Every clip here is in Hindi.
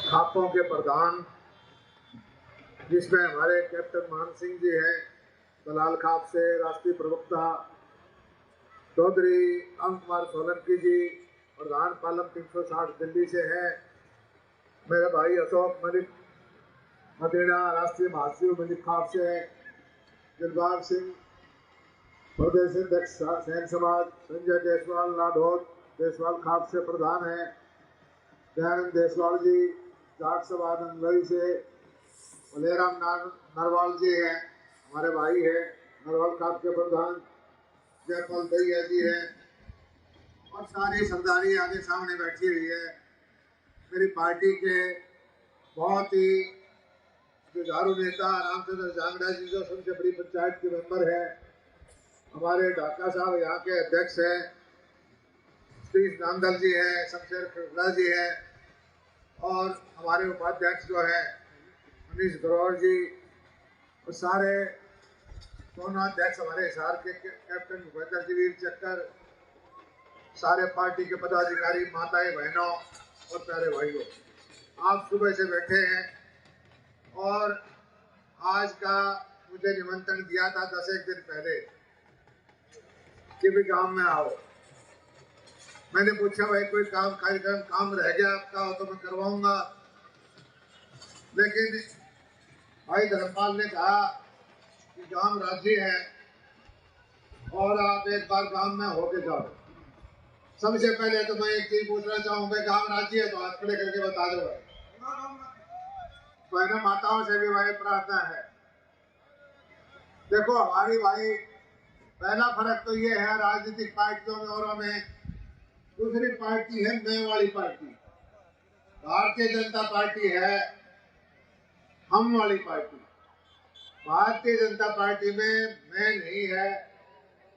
खापों के प्रधान, जिसमें हमारे कैप्टन मान सिंह जी हैं दलाल खाप से, राष्ट्रीय प्रवक्ता चौधरी अंक कुमार सोलंकी जी प्रधान पालम 360 दिल्ली से है, मेरे भाई अशोक मलिक मदेड़ा राष्ट्रीय महासचिव मलिक खाप से है, दिलबाग सिंह प्रदेश अध्यक्ष सैन समाज, संजय देसवाल लाडौर देसवाल खाप से प्रधान है, दयानंद देसवाल जी जाट सभा नंदगढ़ी से, मलेराम नरवाल जी हैं हमारे भाई हैं नरवाल खाप के प्रधान, जयपाल दहिया जी है और सारी सरदारी आगे सामने बैठी हुई है। मेरी पार्टी के बहुत ही जुझारू नेता रामचंद्र जांगड़ा जी जो सबसे बड़ी पंचायत के मेंबर है, हमारे ढाका साहब यहाँ के अध्यक्ष हैं, सतीश नांदल जी है, शमशेर खड़गड़ा जी है और हमारे उपाध्यक्ष जो है मनीष ग्रोवर जी और सारे दोनों अध्यक्ष हमारे हिसार के कैप्टन भूपेंद्र जी वीर चक्कर, सारे पार्टी के पदाधिकारी, माताएं बहनों और प्यारे भाइयों, आप सुबह से बैठे हैं और आज का मुझे निमंत्रण दिया था 10 दिन पहले कि भी गांव में आओ। मैंने पूछा भाई कोई कार्यक्रम काम रह गया आपका हो तो मैं करवाऊंगा, लेकिन भाई धर्मपाल ने कहा कि गांव राजी है और आप एक बार गांव में होके जाओ। सबसे पहले तो मैं एक चीज पूछना चाहूंगा, गांव राजी है तो हाथ खड़े करके बता दो भाई। बहनों माताओं से भी भाई प्रार्थना है, देखो हमारी भाई पहला फर्क तो ये है राजनीतिक पार्टियों में और में, दूसरी पार्टी है मैं वाली पार्टी, भारतीय जनता पार्टी है हम वाली पार्टी। भारतीय जनता पार्टी में मैं नहीं है,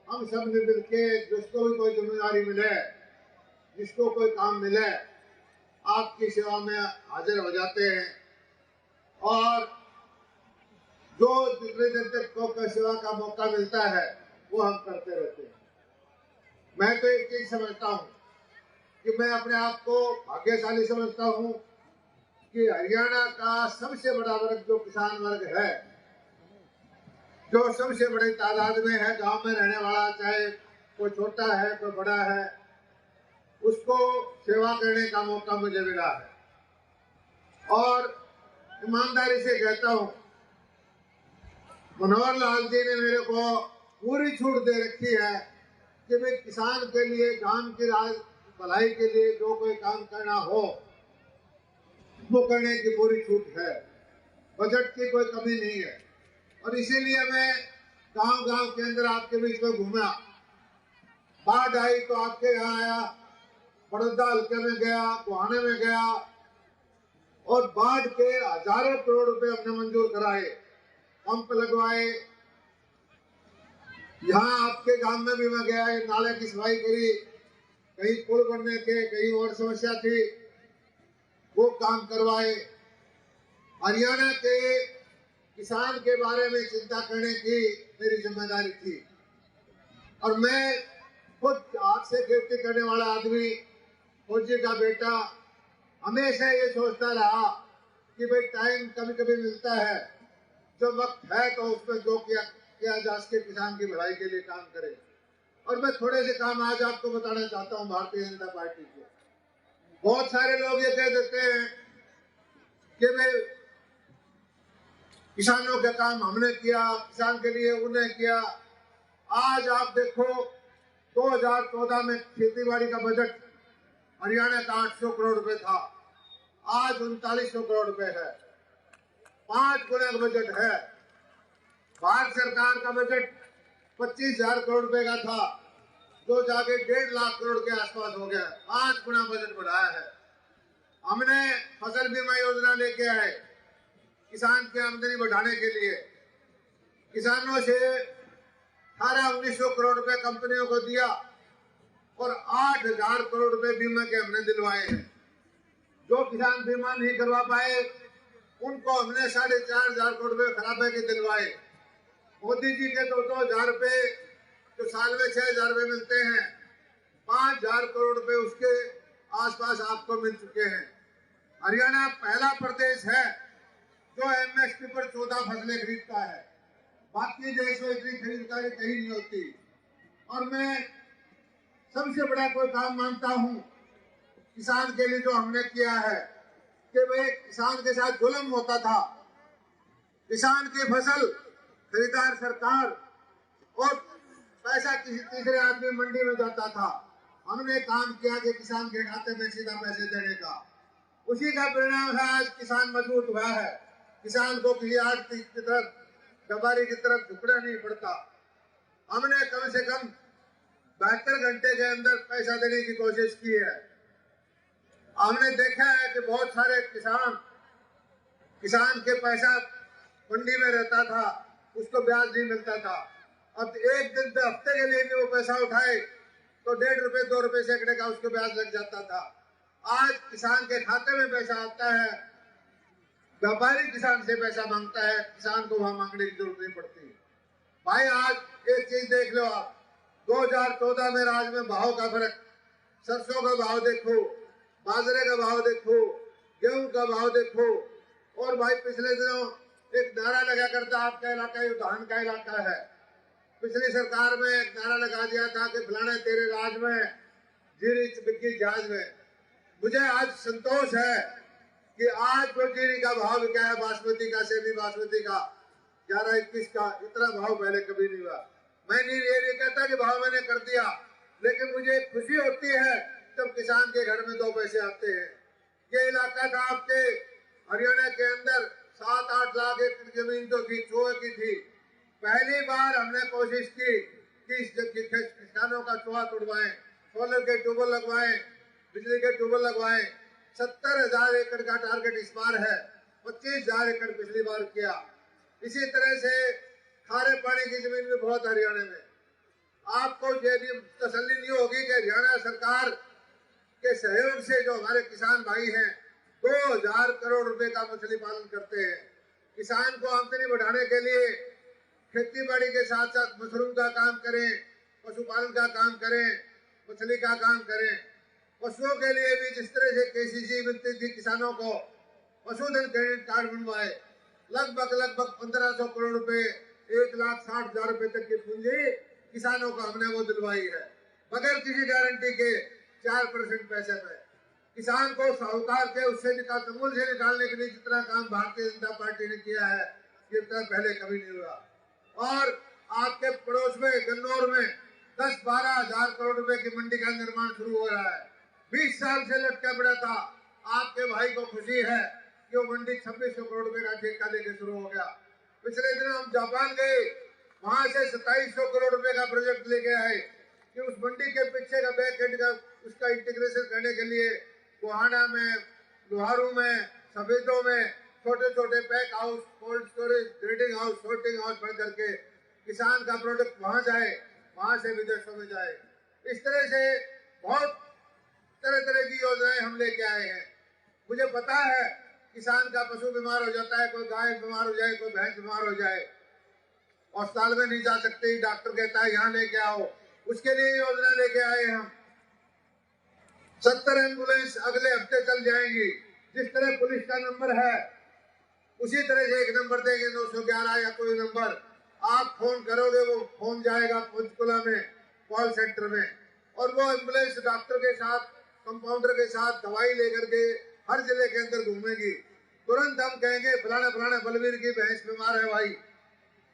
हम सब ने मिलके जिसको भी कोई जिम्मेदारी मिले, जिसको कोई काम मिले, आपकी सेवा में हाजिर हो जाते हैं और जो जनता को सेवा का मौका मिलता है वो हम करते रहते हैं। मैं तो एक चीज समझता हूँ कि मैं अपने आप को भाग्यशाली समझता हूँ कि हरियाणा का सबसे बड़ा वर्ग जो किसान वर्ग है, जो सबसे बड़ी तादाद में है, गांव में रहने वाला, चाहे कोई छोटा है कोई बड़ा है, उसको सेवा करने का मौका मुझे मिला है। और ईमानदारी से कहता हूँ, मनोहर लाल जी ने मेरे को पूरी छूट दे रखी है कि मैं किसान के लिए, गांव की भलाई के लिए जो कोई काम करना हो वो करने की पूरी छूट है, बजट की कोई कमी नहीं है। और इसीलिए मैं गांव-गांव के अंदर आपके बीच में घूमा, बाढ़ आई तो आपके यहाँ आया, बड़ौदा हल्के में गया, गोहाने में गया और बाढ़ के हजारों करोड़ रुपए हमने मंजूर कराए, पंप लगवाए। यहाँ आपके गांव में भी मैं गया, नाले की सफाई करी, कहीं पुल बनने थे, कहीं और समस्या थी, वो काम करवाए। हरियाणा के किसान के बारे में चिंता करने की मेरी जिम्मेदारी थी और मैं खुद हाथ से खेती करने वाला आदमी, फौजी का बेटा, हमेशा ये सोचता रहा कि भाई टाइम कभी कभी मिलता है, जो वक्त है तो उसमें जो किया जा सके किसान की भलाई के लिए काम करे। और मैं थोड़े से काम आज आपको बताना चाहता हूँ भारतीय जनता पार्टी के। बहुत सारे लोग ये कह देते हैं कि भाई किसानों का काम हमने किया, किसान के लिए उन्हें किया। आज आप देखो 2014 में खेतीबाड़ी का बजट हरियाणा का 800 करोड़ रुपए था, आज 3900 करोड़ रुपए है, 5 गुना बजट है। भारत सरकार का बजट 25,000 करोड़ रुपए का था, जो जाके 1.5 लाख करोड़ के आसपास हो गया, 5 गुना बजट बढ़ाया है। हमने फसल बीमा योजना लेके आए किसान की आमदनी बढ़ाने के लिए, किसानों से 1800-1900 करोड़ रुपए कंपनियों को दिया और 8,000 करोड़ रुपए बीमा के हमने दिलवाए हैं। जो किसान बीमा नहीं करवा पाए उनको हमने 4,500 करोड़ रुपए खराबे के दिलवाए। मोदी जी के 2,000 रुपए जो साल में 6,000 रुपए मिलते हैं, 5,000 करोड़ रुपए उसके आसपास आपको मिल चुके हैं। हरियाणा पहला प्रदेश है जो एमएसपी पर 14 फसलें खरीदता है। बाकी देश में इतनी खरीदारी कहीं नहीं होती। और मैं सबसे बड़ा कोई काम मानता हूँ किसान के लिए जो हमने किया है कि भाई किसान के साथ जुल्म होता था। किसान की फसल खरीदार सरकार और पैसा किसी तीसरे आदमी मंडी में जाता था। हमने काम किया कि किसान के खाते में सीधा पैसे देने का। उसी का परिणाम है आज किसान मजबूत हुआ है। किसान को किसी आर्थिक की तरफ व्यापारी की तरफ झुकना नहीं पड़ता। हमने कम से कम 72 घंटे के अंदर पैसा देने की कोशिश की है। हमने देखा है कि बहुत सारे किसान के पैसा मंडी में रहता था, उसको ब्याज नहीं मिलता था। अब एक दिन हफ्ते के लिए भी वो पैसा उठाए तो 1.5 रुपए 2 रुपए सैकड़े का उसको ब्याज लग जाता था। आज किसान के खाते में पैसा आता है, व्यापारी किसान से पैसा मांगता है, किसान को वहां मांगने की जरूरत नहीं पड़ती। भाई आज एक चीज देख लो आप, 2014 में राज्य में भाव का फर्क, सरसों का भाव देखो, बाजरे का भाव देखो, गेहूं का भाव देखो। और भाई पिछले दिनों एक नारा लगा करता आपका इलाका ये धान का इलाका है। पिछली सरकार में एक नारा लगा दिया था कि फलाने तेरे राज में जीरी बिकी जहाज में। मुझे आज संतोष है कि आज जो जीरी का भाव क्या है, बासमती का, सेमी बासमती का 11-21 का, इतना भाव पहले कभी नहीं हुआ। मैं नहीं कहता कि भाव मैंने कर दिया, लेकिन मुझे खुशी होती है जब किसान के घर में 2 पैसे आते हैं। ये इलाका था आपके हरियाणा के अंदर 7-8 लाख एकड़ जमीन जो थी चूहे की थी। पहली बार हमने कोशिश की कि किसानों का चूहा तुड़वाएं, सोलर के ट्यूबवेल लगवाएं, बिजली के ट्यूबवेल लगवाएं। 70,000 एकड़ का टारगेट इस बार है, 25,000 एकड़ पिछली बार किया। इसी तरह से खारे पानी की जमीन भी बहुत हरियाणा में। आपको ये भी तसल्ली नहीं होगी कि हरियाणा सरकार के सहयोग से जो हमारे किसान भाई हैं 2000 करोड़ रुपए का मछली पालन करते हैं। किसान को आमदनी बढ़ाने के लिए खेती बाड़ी के साथ साथ मशरूम का काम करें, पशुपालन का काम करें, मछली का काम करें। पशुओं के लिए भी जिस तरह से केसीसी मिलती थी किसानों को, पशुधन क्रेडिट कार्ड बनवाए। लगभग 1500 करोड़ रुपए, 1,60,000 रुपए तक की पूंजी किसानों को हमने वो दिलवाई है, बगैर किसी गारंटी के 4% पैसे पे। किसान को साहूकार के उससे मूल से निकालने के लिए जितना काम भारतीय जनता पार्टी ने किया है, ये इतना पहले कभी नहीं हुआ। और आपके पड़ोस में गन्नौर में 10-12 हजार करोड़ रुपए की मंडी का निर्माण शुरू हो रहा है। 20 साल से लटका पड़ा था। आपके भाई को खुशी है कि वो मंडी 2600 करोड़ रुपए का ठेका लेके शुरू हो गया। पिछले दिन हम जापान गए, वहां से 2700 करोड़ रुपए का प्रोजेक्ट लेके आए कि उस मंडी के पीछे का बैक एंड का उसका इंटीग्रेशन करने के लिए गोहाना में, लोहारू में, सफेदों में छोटे छोटे pack house, cold storage, grading house, sorting house बन करके किसान का प्रोडक्ट वहां जाए, वहां से विदेशों में जाए। इस तरह से बहुत तरह तरह की योजनाएं हम लेके आए हैं। मुझे पता है किसान का पशु बीमार हो जाता है, कोई गाय बीमार हो जाए, कोई भैंस बीमार हो जाए, अस्पताल में नहीं जा सकते, डॉक्टर कहता है यहाँ लेके आओ, उसके लिए योजना लेके आए हम। 70 एम्बुलेंस अगले हफ्ते चल जाएंगी। जिस तरह पुलिस का नंबर है उसी तरह से एक नंबर देंगे 911 या कोई नंबर, आप फोन करोगे वो फोन जाएगा पंचकुला में कॉल सेंटर में, और वो एम्बुलेंस डॉक्टर के साथ, कंपाउंडर के साथ दवाई लेकर के हर जिले के अंदर घूमेगी। तुरंत हम कहेंगे फलाना फलाना बलवीर की भैंस बीमार है भाई,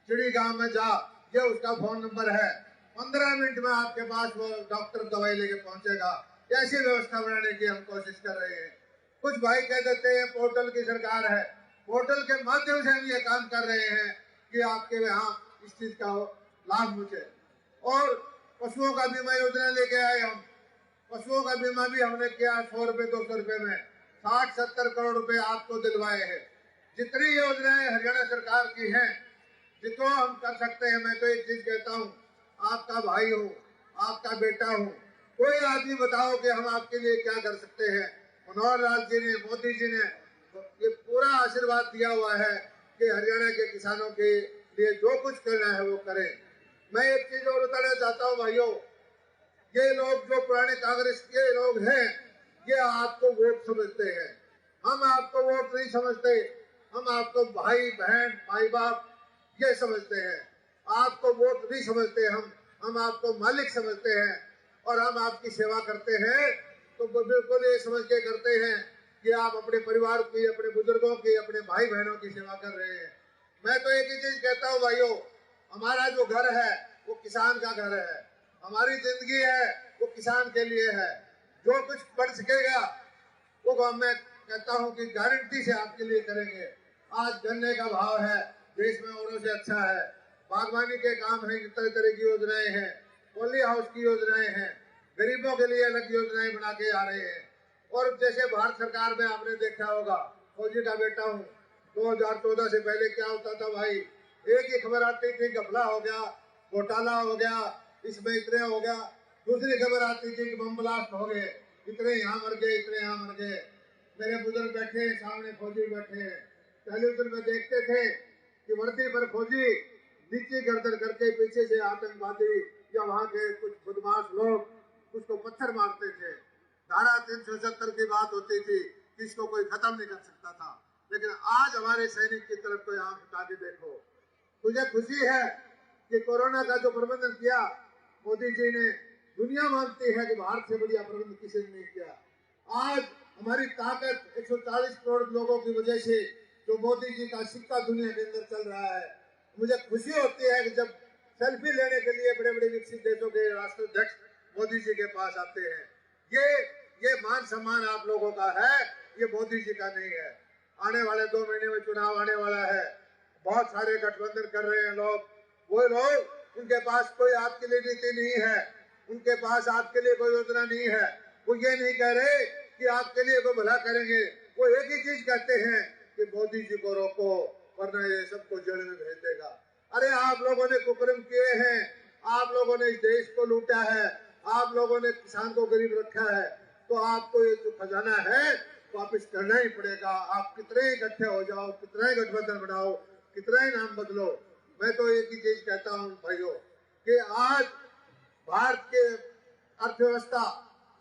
चिड़ी गांव में जा, ये उसका फोन नंबर है। 15 मिनट में आपके पास वो डॉक्टर दवाई लेके पहुंचेगा। ऐसी व्यवस्था बनाने की हम कोशिश कर रहे हैं। कुछ भाई कह देते हैं पोर्टल की सरकार है, पोर्टल के माध्यम से हम ये काम कर रहे हैं कि आपके यहाँ इस चीज का लाभ मुझे। और पशुओं का बीमा योजना लेके आए हम। पशुओं का बीमा भी हमने किया 100 रुपए 200 रुपए में 60-70 करोड़ रुपए आपको दिलवाए हैं। जितनी योजनाएं हरियाणा सरकार की हैं, जितना हम कर सकते हैं, मैं तो एक चीज कहता हूँ, आपका भाई हूँ, आपका बेटा हूँ, कोई आदमी बताओ कि हम आपके लिए क्या कर सकते हैं। मनोहर लाल जी ने, मोदी जी ने ये पूरा आशीर्वाद दिया हुआ है कि हरियाणा के किसानों के लिए जो कुछ करना है वो करें। मैं एक चीज और बताना चाहता हूँ भाइयों, ये लोग जो पुराने कांग्रेस के लोग हैं, ये आपको वोट समझते हैं। हम आपको वोट नहीं समझते, हम आपको भाई बहन माई बाप ये समझते हैं। आपको वोट नहीं समझते, हम आपको मालिक समझते हैं और हम आपकी सेवा करते हैं तो बिल्कुल ये समझ के करते हैं कि आप अपने परिवार की, अपने बुजुर्गों की, अपने भाई बहनों की सेवा कर रहे हैं। मैं तो एक ही चीज कहता हूँ भाइयों, हमारा जो घर है वो किसान का घर है, हमारी जिंदगी है वो किसान के लिए है। जो कुछ बढ़ सकेगा वो मैं कहता हूँ कि गारंटी से आपके लिए करेंगे। आज गन्ने का भाव है देश में औरों से अच्छा है, बागवानी के काम है, तरह तरह की योजनाएं हैं, पॉली हाउस की योजनाएं हैं, गरीबों के लिए अलग योजनाएं बना के आ रहे हैं। और जैसे भारत सरकार में आपने देखा होगा, फौजी का बेटा हूँ, 2014 से पहले क्या होता था भाई, एक ही खबर आती थी घपला हो गया, घोटाला हो गया, इसमें इतने हो गया, दूसरी खबर आती थी कि बम ब्लास्ट हो गए, इतने यहाँ मर गए, इतने यहाँ मर गए। मेरे बुजुर्ग बैठे हैं सामने, फौजी बैठे हैं, टेलीविजन में देखते थे कि वर्दी पर फौजी नीचे गर्दन करके पीछे से आतंकवादी या वहां के कुछ बदमाश लोग उसको पत्थर मारते थे। धारा 370 की बात होती थी कि इसको कोई खत्म नहीं कर सकता था। लेकिन आज हमारे सैनिक की तरफ कोई आंख उठा के देखो। मुझे खुशी है कि कोरोना का जो प्रबंधन किया मोदी जी ने, दुनिया मानती है कि भारत से बढ़िया प्रबंधन किसी ने नहीं किया। आज हमारी ताकत 140 करोड़ लोगों की वजह से जो मोदी जी का सिक्का दुनिया के अंदर चल रहा है, मुझे खुशी होती है कि जब सेल्फी लेने के लिए बड़े बड़े विकसित देशों के राष्ट्राध्यक्ष मोदी जी के पास आते हैं। ये मान सम्मान आप लोगों का है, ये मोदी जी का नहीं है। आने वाले 2 महीने में चुनाव आने वाला है, बहुत सारे गठबंधन कर रहे हैं लोग, वो लोग उनके पास कोई आपके लिए नीति नहीं है, उनके पास आपके लिए कोई योजना नहीं है, वो ये नहीं कह रहे कि आपके लिए कोई भला करेंगे, वो एक ही चीज कहते हैं कि मोदी जी को रोको वरना ये सबको जेल में भेज देगा। अरे आप लोगों ने कुकर्म किए हैं, आप लोगों ने इस देश को लूटा है, आप लोगों ने किसान को गरीब रखा है, तो आपको ये जो खजाना है वापिस करना ही पड़ेगा। आप कितने इकट्ठे हो जाओ, कितना ही गठबंधन बनाओ, कितना ही नाम बदलो, मैं तो एक ही चीज कहता हूँ भाइयों कि आज भारत के अर्थव्यवस्था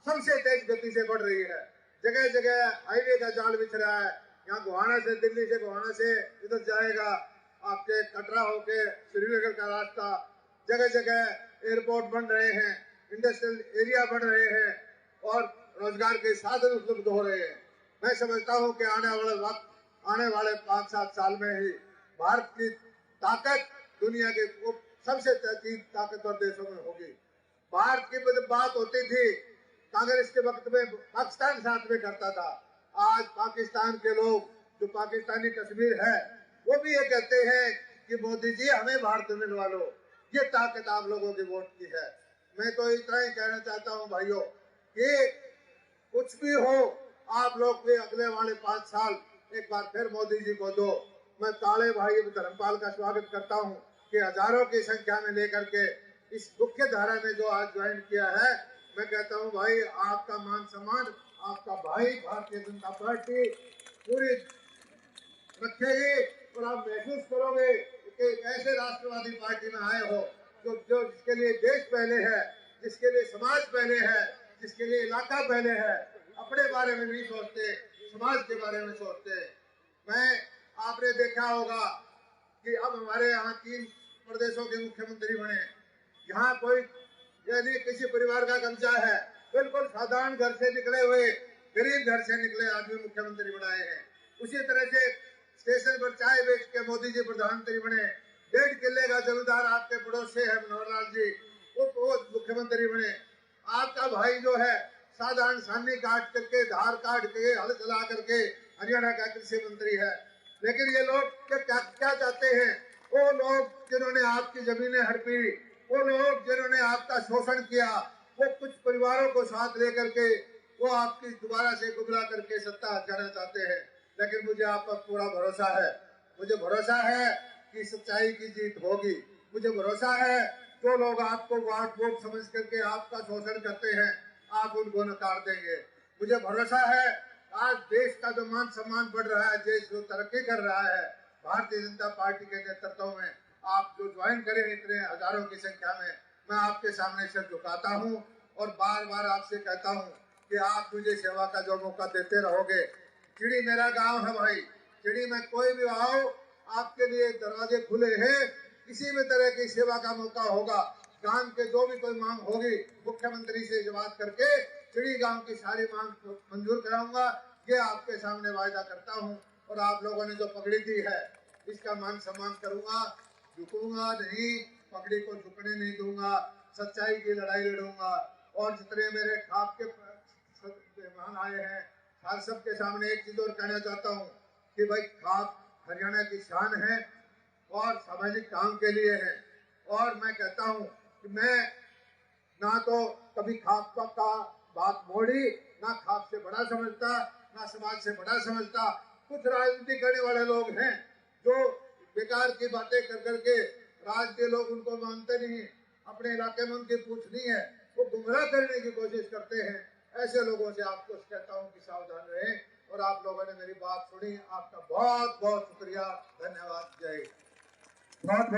सबसे तेज गति से बढ़ रही है। जगह जगह हाईवे का जाल बिछ रहा है, यहाँ गोहाना से, दिल्ली से गोहाना से इधर जाएगा, आपके कटरा होके श्रीनगर का रास्ता, जगह जगह एयरपोर्ट बन रहे हैं, इंडस्ट्रियल एरिया बन रहे हैं और रोजगार के साधन उपलब्ध हो रहे हैं। मैं समझता हूँ कि आने वाले 5-7 साल में ही भारत की ताकत दुनिया के सबसे तेज ताकतवर देशों में होगी। भारत की बात होती थी कांग्रेस के वक्त में, पाकिस्तान साथ में करता था। आज पाकिस्तान के लोग, जो पाकिस्तानी कश्मीर है, वो भी ये कहते हैं कि मोदी जी हमें भारत में मिलवा लो। ये ताकत आप लोगों के वोट की है। मैं तो इतना ही कहना चाहता हूँ भाइयों कि कुछ भी हो, आप लोग के अगले वाले 5 साल एक बार फिर मोदी जी को दो। मैं काले भाई धर्मपाल का स्वागत करता हूँ कि हजारों की संख्या में लेकर के इस मुख्य धारा में जो आज ज्वाइन किया है, मैं कहता हूँ भाई आपका मान सम्मान आपका भाई भारतीय जनता पार्टी पूरी रखेगी और आप महसूस करोगे कि एक ऐसे राष्ट्रवादी पार्टी में आए हो जो जिसके लिए देश पहले है, जिसके लिए समाज पहले है, जिसके लिए इलाका पहले है, अपने बारे में नहीं सोचते, समाज के बारे में सोचते। मैं आपने देखा होगा कि अब हमारे यहाँ 3 प्रदेशों के मुख्यमंत्री बने। यहाँ कोई यदि किसी परिवार का कब्जा है, बिल्कुल साधारण घर से निकले हुए, गरीब घर से निकले आदमी मुख्यमंत्री बनाए हैं। उसी तरह से स्टेशन पर चाय बेच के मोदी जी प्रधानमंत्री बने। 1.5 किले का जमींदार आपके पड़ोस से है मनोहर लाल जी, वो मुख्यमंत्री बने। आपका भाई जो है साधारण सानी काट करके, धार काट के, हल चला करके हरियाणा का कृषि मंत्री है। लेकिन ये लोग क्या चाहते हैं? वो लोग जिन्होंने आपकी जमीनें हड़पी, वो लोग जिन्होंने आपका शोषण किया, वो कुछ परिवारों को साथ लेकर के वो आपकी दोबारा से गुमराह करके सत्ता हटाना चाहते हैं। लेकिन मुझे आप पर पूरा भरोसा है, मुझे भरोसा है कि सच्चाई की जीत होगी। मुझे भरोसा है जो लोग आपको वोट समझ करके आपका शोषण करते हैं, आप उनको नकार देंगे। मुझे भरोसा है आज देश का जो मान सम्मान बढ़ रहा है, देश जो तरक्की कर रहा है, भारतीय जनता पार्टी के नेतृत्व में आप जो ज्वाइन करें इतने हजारों की संख्या में, मैं आपके सामने सिर झुकाता हूँ और बार बार आपसे कहता हूँ कि आप मुझे सेवा का जो मौका देते रहोगे, चिड़ी मेरा गांव है भाई। चिड़ी में कोई भी आओ, आपके लिए दरवाजे खुले हैं। किसी भी तरह की सेवा का मौका होगा, गांव के जो भी कोई मांग होगी, मुख्यमंत्री से बात करके चिड़ी गांव की सारी मांग मंजूर कराऊंगा। ये आपके सामने वायदा करता हूं। और आप लोगों ने जो पगड़ी दी है, इसका मान सम्मान करूंगा, झुकूंगा नहीं, पगड़ी को झुकने नहीं दूंगा, सच्चाई की लड़ाई लड़ूंगा। और जितने मेरे खाप के मेहमान आए हैं, हर सबके सामने एक चीज और कहना चाहता हूँ कि भाई खाप हरियाणा की शान है और सामाजिक काम के लिए है। और मैं कहता हूँ कि मैं ना तो कभी खाप का बात मोड़ी, ना खाप से बड़ा समझता, ना समाज से बड़ा समझता। कुछ राजनीति करने वाले लोग हैं जो बेकार की बातें कर करके, राज के लोग उनको मानते नहीं, अपने इलाके में उनकी पूछ नहीं है, वो गुमराह करने की कोशिश करते हैं। ऐसे लोगों से आपको कहता हूँ कि सावधान रहें। और आप लोगों ने मेरी बात सुनी, आपका बहुत बहुत शुक्रिया, धन्यवाद, जय। बहुत बहुत